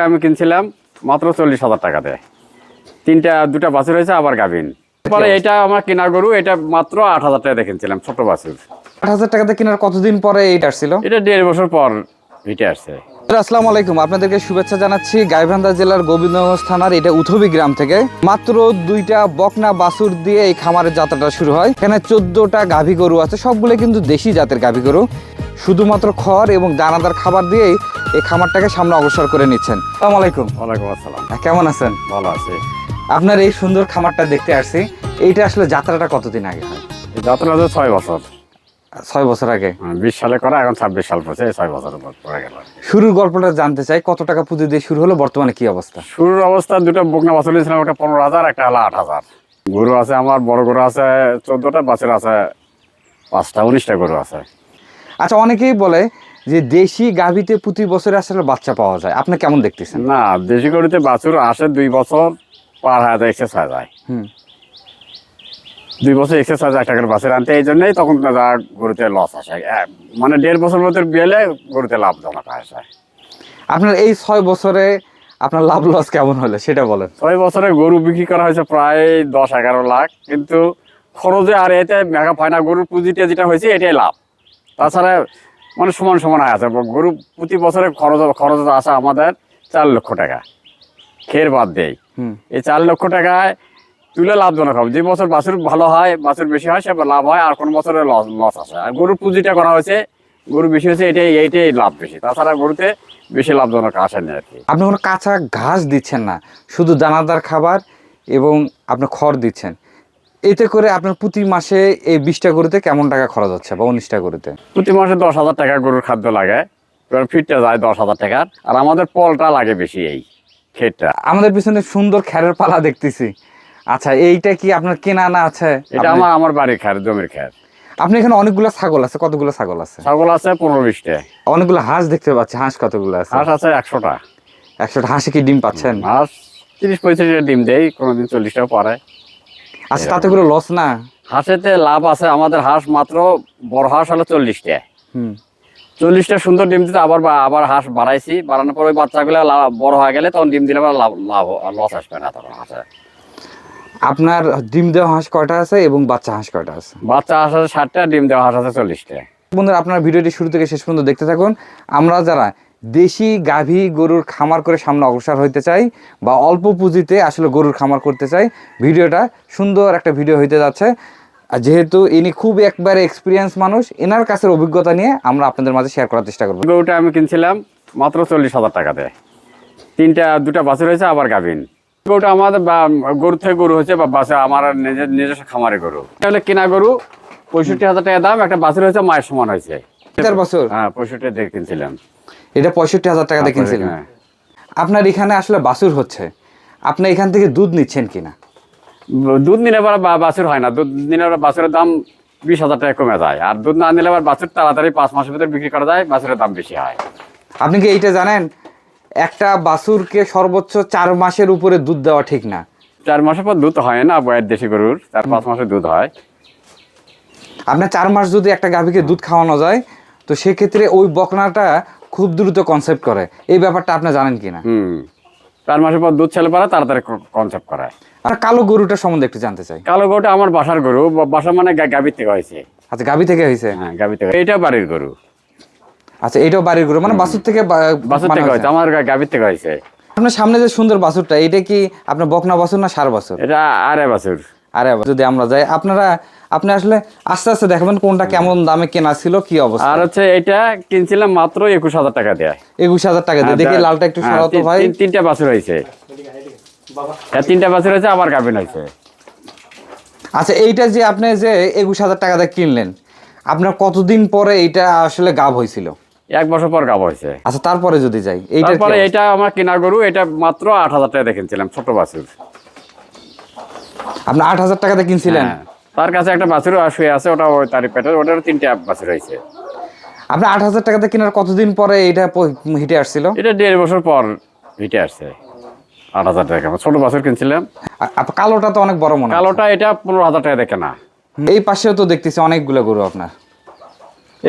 আমি কিনছিলাম মাত্র 40,000 টাকা দিয়ে। দুটা বাছুর হয়েছে আবার গাভিন। পরে এটা আমার কেনা গরু, এটা মাত্র 8,000 টাকা দিয়ে কিনছিলাম, ছোট বাছুর। 8,000 টাকাতে কেনার কতদিন পরে এইটা আসছিল? এটা 1.5 বছর পর হিটে আসছে। আসসালামু আলাইকুম, আপনাদেরকে শুভেচ্ছা জানাচ্ছি গাইবান্ধা জেলার গোবিন্দগঞ্জ থানার এটা উথবি গ্রাম থেকে। মাত্র 2টা বকনা বাছুর দিয়ে এই খামারের যাত্রাটা শুরু হয়। এখানে 14টা গাভী গরু আছে, সবগুলো কিন্তু দেশি জাতের গাভী গরু। শুধুমাত্র খড় এবং দানাদার খাবার দিয়েই এই খামারটাকে সামনে অগ্রসর করে নিচ্ছেন। আসসালামু আলাইকুম। ওয়ালাইকুম আসসালাম। কেমন আছেন? ভালো আছে। আপনার এই সুন্দর খামারটা দেখতে আসছি। এইটা আসলে যাত্রাটা কতদিন আগে হয়? এই যাত্রা হচ্ছে 6 বছর। 6 বছর আগে। 20 সালে করা, এখন 26 সাল পড়ছে, 6 বছর পরে গেল। শুরুর গল্পটা জানতে চাই, কত টাকা পুঁজি দিয়ে শুরু হলো, বর্তমানে কি অবস্থা? শুরুর অবস্থা দুটো বকনা বাছুর নিয়েছিলাম, একটা 15,000, একটা হলো 8,000। গরু আছে আমার, বড় গরু আছে 14টা, বাছুর আছে 5টা, 19টা গরু আছে। আচ্ছা, অনেকেই বলে যে দেশি গাভীতে প্রতি বছরে আসলে বাচ্চা পাওয়া যায়, আপনি কেমন দেখতেছেন? না, দেশি গরুতে বাছুর আসে 2 বছর পার হয়ে যায়, এক্সারসাইজ হয়। 2 বছর এক্সারসাইজ একটা করে বাছুর আনতে, এই জন্যই তখন গরুতে লস আসে। মানে 1.5 বছর মধ্যে বিয়েলে গরুতে লাভজনক আসে। আপনার এই 6 বছরে আপনার লাভ লস কেমন হলো সেটা বলেন। 6 বছরে গরু বিক্রি করা হয়েছে প্রায় 10-11 লাখ, কিন্তু খরচে আর এতে মেঘা পায় না। গরুর পুঁজিটা যেটা হয়েছে এটাই লাভ। তাছাড়া মানে সমান সমান আছে। গরু প্রতি বছরে খরচ আসে আমাদের 4 লক্ষ টাকা, খের বাদ দেয়। এই 4 লক্ষ টাকায় তুলে লাভজনক হবে। যে বছর বাছুর ভালো হয়, বাছুর বেশি হয়, সে লাভ হয়, আর কোন বছরে লস আসে। আর গরুর পুঁজিটা করা হয়েছে, গরু বেশি হয়েছে, এইটাই লাভ বেশি। তাছাড়া গরুতে বেশি লাভজনক আসেনি আর কি। আপনি কোনো কাঁচা ঘাস দিচ্ছেন না, শুধু দানাদার খাবার এবং আপনি খড় দিচ্ছেন। এতে করে আপনার প্রতি মাসে এই 20টা গরুতে কেমন টাকা খরচ হচ্ছে বা 19টা গরুতে? প্রতি মাসে 10,000 টাকা গরুর খাদ্য লাগে, ফিটটা যায় 10,000 টাকার। আর আমাদের পলটা লাগে বেশি, এই খেটটা। আমাদের পিছনে সুন্দর খ্যারের পালা দেখতেছি। আচ্ছা, এইটা কি আপনার কেনা না আছে? এটা আমার বাড়ির খ্যার, জমির খ্যার। আপনি এখানে অনেকগুলো ছাগল আছে, কতগুলো ছাগল আছে? ছাগল আছে 15-20টা। অনেকগুলো হাঁস দেখতে পাচ্ছি, হাঁস কতগুলো আছে? হাঁস আছে 100টা। 100টা হাঁসে কি ডিম পাচ্ছেন? হাঁস 30-35টা ডিম দেয়, কোনোদিন 40টাও পারে। আচ্ছা, তাতে করে লস না? হাঁসেতে লাভ আছে আমাদের। হাঁস মাত্র বড় হাঁস হলো 40টা। 40টা সুন্দর ডিম দিতে আবার হাঁস বাড়াইছি। বাড়ানোর পর ওই বাচ্চাগুলো বড় হয়ে গেলে তখন ডিম দিলে আবার লাভ লস আসবে না তখন হাঁসে। আপনার ডিম দেওয়া হাঁস কয়টা আছে এবং বাচ্চা হাঁস কয়টা আছে? বাচ্চা হাঁস আছে 60টা, ডিম দেওয়া হাঁস আছে 40টা। বন্ধুরা, আপনার ভিডিওটি শুরু থেকে শেষ পর্যন্ত দেখতে থাকুন। আমরা যারা দেশি গাভী গরুর খামার করে সামনে অগ্রসর হইতে চাই বা অল্প পুঁজিতে আসলে গরুর খামার করতে চাই, ভিডিওটা সুন্দর একটা ভিডিও হইতে যাচ্ছে। আর যেহেতু ইনি খুব একবারে এক্সপিরিয়েন্স মানুষ, এনার কাছের অভিজ্ঞতা নিয়ে আমরা আপনাদের মাঝে শেয়ার করার চেষ্টা করবো। গরুটা আমি কিনছিলাম মাত্র 40,000 টাকা দিয়ে। দুটা বাছুর হয়েছে আবার গাভিন। গরুটা আমাদের গরু থেকে গরু হয়েছে, বা বাছুর আমার নিজস্ব খামারে গরু। তাহলে কেনা গরু 65,000 টাকা দাম। একটা বাছুর হয়েছে মায়ের সমান হয়েছে। 4 বছর? হ্যাঁ, 65 দিয়ে কিনছিলাম। এটা 65,000 টাকা দিয়ে কিনছিলেন? হ্যাঁ। আপনার এখানে আসলে বাছুর হচ্ছে, আপনি এখান থেকে দুধ নিচ্ছেন কিনা? দুধ নিলে আবার বাছুর হয় না। দুধ নিলে আবার বাছুরের দাম 20,000 টাকা কমে যায়। আর দুধ না নিলে আবার বাছুর তাড়াতাড়ি 5 মাসের ভিতরে বিক্রি করা যায়, বাছুরের দাম বেশি হয়। আপনি কি এইটা জানেন, একটা বাছুরকে সর্বোচ্চ 4 মাসের উপরে দুধ দেওয়া ঠিক না? 4 মাসের পর দুধ হয় না বয়ের দেশি গরুর, 4-5 মাসে দুধ হয়। আপনার 4 মাস যদি একটা গাভীকে দুধ খাওয়ানো যায়, তো সেক্ষেত্রে ওই বকনাটা খুব দ্রুত কনসেপ্ট করে। এই ব্যাপারটা আপনি জানেন কিনা? 4 মাসের পর দুধ ছেলে পারা তাড়াতাড়ি কনসেপ্ট করায়। আর কালো গরুটা সম্বন্ধে একটু জানতে চাই। কালো গরুটা আমার বাসার গরু। বাসা মানে গাভীর থেকে হয়েছে। আচ্ছা, গাভী থেকে হয়েছে? হ্যাঁ, গাভীর থেকে। এইটা বাড়ির গরু। আচ্ছা, এটাও বাড়ির গরু, মানে বাছুর থেকে বাছুর থেকে হয়েছে, আমার গাভীর থেকে হয়েছে। আপনার সামনে যে সুন্দর বাছুরটা, এটা কি আপনার বকনা বাছুর না ষাঁড় বাছুর? এটা আরে বাছুর। আরে যদি আমরা যাই, আপনি আসলে আস্তে আস্তে দেখাবেন কোনটা কেমন দামে কেনা ছিল, কি অবস্থা। আর হচ্ছে এটা কিনছিলাম মাত্র 21,000 টাকা দিয়ে। 21,000 টাকা দিয়ে। দেখি লালটা একটু সরাও তো ভাই। 3টা বাছুর হয়েছে। 3টা বাছুর হয়েছে আবার গাভিন হয়েছে। আচ্ছা, এইটা যে আপনি যে 21,000 টাকা দিয়ে কিনলেন, আপনার কতদিন পরে এইটা আসলে গাব হয়েছিল? 1 বছর পর গাব হয়েছে। আচ্ছা, তারপরে যদি যাই, তারপরে এটা আমার কেনা গরু, এটা মাত্র 8,000 টাকা দিয়ে কিনছিলাম, ছোট বাছুর। আপনি 8,000 টাকা দিয়ে কিনছিলেন? হ্যাঁ, তার কাছে একটা বাছুর শুয়ে আছে, ওটা ওই তার পেটের, ওটার 3টা বাছুর হয়েছে। আপনি 8,000 টাকা দিয়ে কেনার কতদিন পরে এইটা হিটে আসছিল? এটা 1.5 বছর পর হিটে আসছে। 8,000 টাকা ছোট বাছুর কিনছিলাম। কালোটা তো অনেক বড় মনে হয়। কালোটা এটা 15,000 টাকা দিয়ে কেনা। এই পাশেও তো দেখতেছি অনেকগুলো গরু আপনার।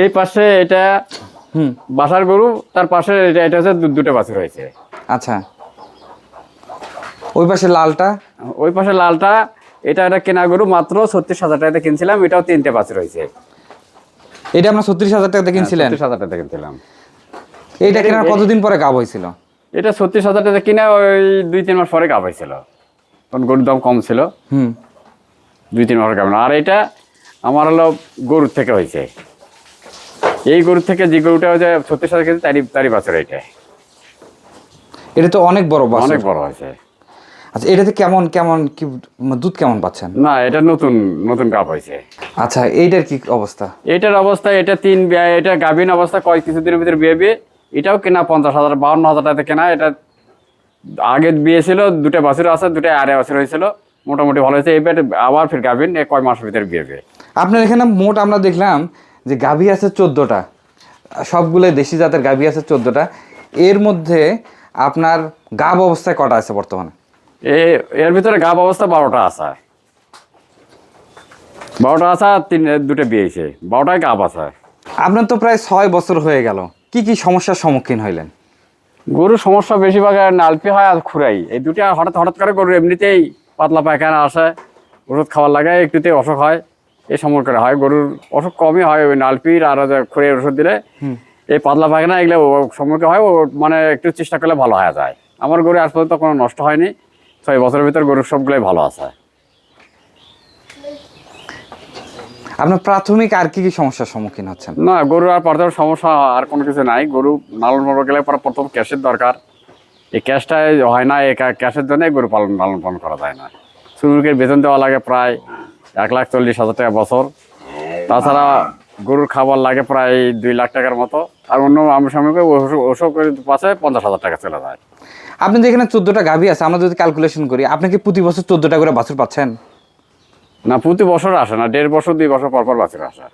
এই পাশে এটা বাসার গরু, তার পাশে এটা হচ্ছে দুটো বাছুর হয়েছে। আচ্ছা, ওই পাশে লালটা? ওই পাশে লালটা, এটা একটা কেনা গরু মাত্র 36,000 টাকাতে কিনছিলাম, এটাও 3টে বাছুর হয়েছে। এটা আপনার 36,000 টাকাতে কিনছিলেন? 36,000 টাকাতে কিনছিলাম। এইটা কেনার কতদিন পরে গাব হয়েছিল? এটা 36,000 টাকা কিনে ওই 2-3 মাস পরে গাব হয়েছিল, তখন গরুর দাম কম ছিল। 2-3 মাস গাব না। আর এটা আমার হলো গরুর থেকে হয়েছে, এই গরুর থেকে যে গরুটা হচ্ছে 36,000 কেজি তারই বাছুর। এটা তো অনেক বড় বাছুর। অনেক বড় হয়েছে। আচ্ছা, এটাতে কেমন কেমন কি দুধ কেমন পাচ্ছেন? না, এটা নতুন নতুন গাব হয়েছে। আচ্ছা, এইটার কি অবস্থা? এটার অবস্থা, এটা এটা গাভীন অবস্থা, কয়েক কিছুদিনের ভিতরে বিয়ে। এটাও কেনা 50,000, 52,000 টাকাতে কেনা। এটা আগে বিয়ে ছিল, 2টে বাছুর আছে, 2টে আড়াই বছর হয়েছিল, মোটামুটি ভালো হয়েছে। এবার আবার ফির গাভীন, কয় মাসের ভিতরে বিয়ে। আপনার এখানে মোট আমরা দেখলাম যে গাভী আছে 14টা, সবগুলো দেশি জাতের গাভী আছে 14টা। এর মধ্যে আপনার গাব অবস্থায় কটা আছে বর্তমানে? এর ভিতরে গাব অবস্থা 12টা আছে। 12টা আছে, আর 2টে বিয়ে হয়েছে, 12টায় গাব আছে। আপনার তো প্রায় 6 বছর হয়ে গেল, কি কি সমস্যার সম্মুখীন হইলেন? গরুর সমস্যা বেশিরভাগ নালপি হয় আর খুরাই, এই দুটো হঠাৎ হঠাৎ করে গরুর এমনিতেই পাতলা পায়খানা আসে, ওষুধ খাওয়ার লাগে, একটুতেই অসুখ হয়, এই সময় করে হয়। গরুর অসুখ কমই হয় ওই নালপির আর খুঁড়ে ওষুধ দিলে। এই পাতলা পায়খানা এগুলো সম্মুখীন হয়, ও মানে একটু চেষ্টা করলে ভালো হয়ে যায়। আমার গরু আজ পর্যন্ত কোনো নষ্ট হয়নি, 6 বছরের ভিতর গরুর সবগুলোই ভালো আছে। আপনার প্রাথমিক আর কি কি সমস্যার সম্মুখীন হচ্ছেন? না, গরুর আর প্রাথমিক সমস্যা আর কোনো কিছু নাই। গরু লালন পালন গেলে পরে প্রথম ক্যাশের দরকার, এই ক্যাশটা হয় না, এই ক্যাশের জন্য গরু লালন পালন করা যায় না। শ্রমিকের বেতন দেওয়া লাগে প্রায় 1,40,000 টাকা বছর, তাছাড়া গরুর খাবার লাগে প্রায় 2 লাখ টাকার মতো, আর অন্য আনুষঙ্গিক ওষুধ পাশে 50,000 টাকা চলে যায়। আপনি যে এখানে 14টা গাভী আছে, আমরা যদি ক্যালকুলেশন করি, আপনি কি প্রতি বছর 14টা করে বাছুর পাচ্ছেন? না, প্রতি বছর আসে না, 1.5 বছর 2 বছর পর পর বাছুর আসে।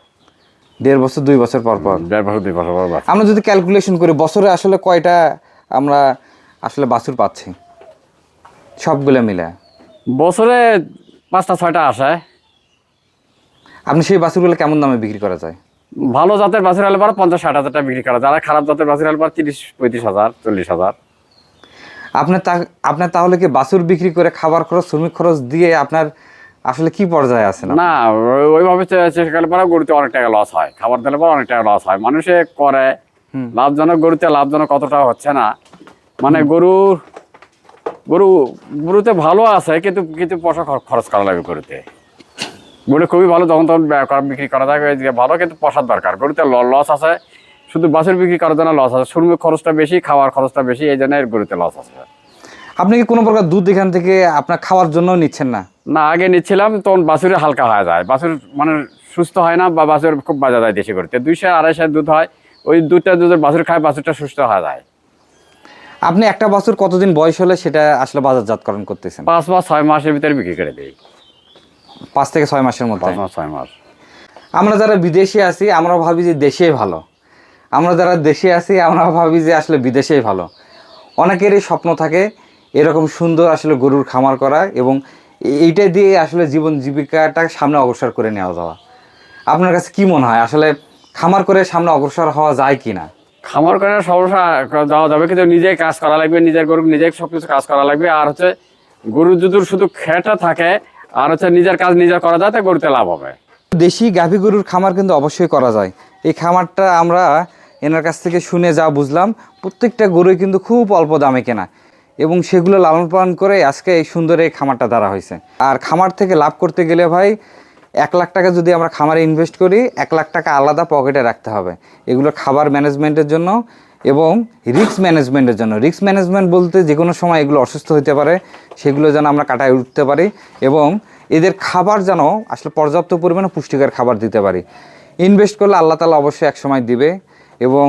1.5 বছর 2 বছর পর পর? 1.5 বছর 2 বছর পর বাছুর। আমরা যদি ক্যালকুলেশন করি, বছরে আসলে কয়টা আমরা আসলে বাছুর পাচ্ছি সবগুলো মিলে? বছরে 5টা 6টা আসে। আপনি সেই বাছুরগুলো কেমন দামে বিক্রি করা যায়? ভালো জাতের বাছুর হলে পরে 50-60 হাজার টাকা বিক্রি করা যায়, আর খারাপ জাতের বাছুর হলে পরে 30-35 হাজার 40 হাজার। আপনার তাহলে কি বাছুর বিক্রি করে খাবার খরচ, শ্রমিক খরচ দিয়ে আপনার আসলে কি পর্যায়ে আছে? না, ওইভাবে চেষ্টা করলে পরে গরুতে অনেক টাকা লস হয়, খাবার দিলে পরে অনেক টাকা লস হয়। মানুষে করে লাভজনক, গরুতে লাভজনক কতটা হচ্ছে না। মানে গরুতে ভালো আছে, কিন্তু কিছু পয়সা খরচ করা লাগবে গরুতে। গরু খুবই ভালো, যখন তখন বিক্রি করা যায় ভালো, কিন্তু পয়সার দরকার। গরুতে লস আছে, শুধু বাছুর বিক্রি করার জন্য লস আছে, শ্রমিক খরচটা বেশি, খাওয়ার খরচটা বেশি, এই জন্য গরুতে লস আছে। আপনি কি কোনো প্রকার দুধ এখান থেকে আপনার খাওয়ার জন্য নিচ্ছেন না? না, আগে নিচ্ছিলাম, তখন বাছুরে হালকা হয়ে যায়, বাছুর মানে সুস্থ হয় না, বা বাছুর খুব বাজা যায় দেশি গরুতে। 200-250 দুধ হয়, ওই দুধটা বাছুর খায়, বাছুরটা সুস্থ হয়ে যায়। আপনি একটা বাছুর কতদিন বয়স হলে সেটা আসলে বাজারজাতকরণ করতেছেন? 5 মাস 6 মাসের ভিতরে বিক্রি করে দিই। 5 থেকে 6 মাসের মধ্যে? 5 মাস 6 মাস। আমরা যারা বিদেশে আছি, আমরা ভাবি যে দেশেই ভালো। আমরা যারা দেশে আছি, আমরা ভাবি যে আসলে বিদেশেই ভালো। অনেকেরই স্বপ্ন থাকে এরকম সুন্দর আসলে গরুর খামার করা, এবং এইটা দিয়ে আসলে জীবন জীবিকাটা সামনে অগ্রসর করে নেওয়া যাওয়া। আপনার কাছে কি মনে হয়, আসলে খামার করে সামনে অগ্রসর হওয়া যায় কি না? খামার করে সমস্যা যাওয়া যাবে, কিন্তু নিজেই কাজ করা লাগবে, নিজের গরু নিজেই সবকিছু কাজ করা লাগবে। আর হচ্ছে গরু যদি শুধু খেটা থাকে, আর হচ্ছে নিজের কাজ নিজে করা যায়, তা গরুতে লাভ হবে। দেশি গাভী গরুর খামার কিন্তু অবশ্যই করা যায়। এই খামারটা আমরা এনার কাছ থেকে শুনে যা বুঝলাম, প্রত্যেকটা গরুই কিন্তু খুব অল্প দামে কেনা, এবং সেগুলো লালন পালন করে আজকে এই সুন্দর এই খামারটা দ্বারা হয়েছে। আর খামার থেকে লাভ করতে গেলে ভাই 1 লাখ টাকা যদি আমরা খামারে ইনভেস্ট করি, 1 লাখ টাকা আলাদা পকেটে রাখতে হবে এগুলো খাবার ম্যানেজমেন্টের জন্য এবং রিস্ক ম্যানেজমেন্টের জন্য। রিস্ক ম্যানেজমেন্ট বলতে যে কোনো সময় এগুলো অসুস্থ হতে পারে, সেগুলো যেন আমরা কাটায় উঠতে পারি, এবং এদের খাবার যেন আসলে পর্যাপ্ত পরিমাণে পুষ্টিকর খাবার দিতে পারি। ইনভেস্ট করলে আল্লাহ তাআলা অবশ্যই এক সময় দিবে, এবং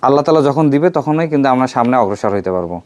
আল্লাহ তাআলা যখন দিবে তখনই কিন্তু আমরা সামনে অগ্রসর হতে পারবো।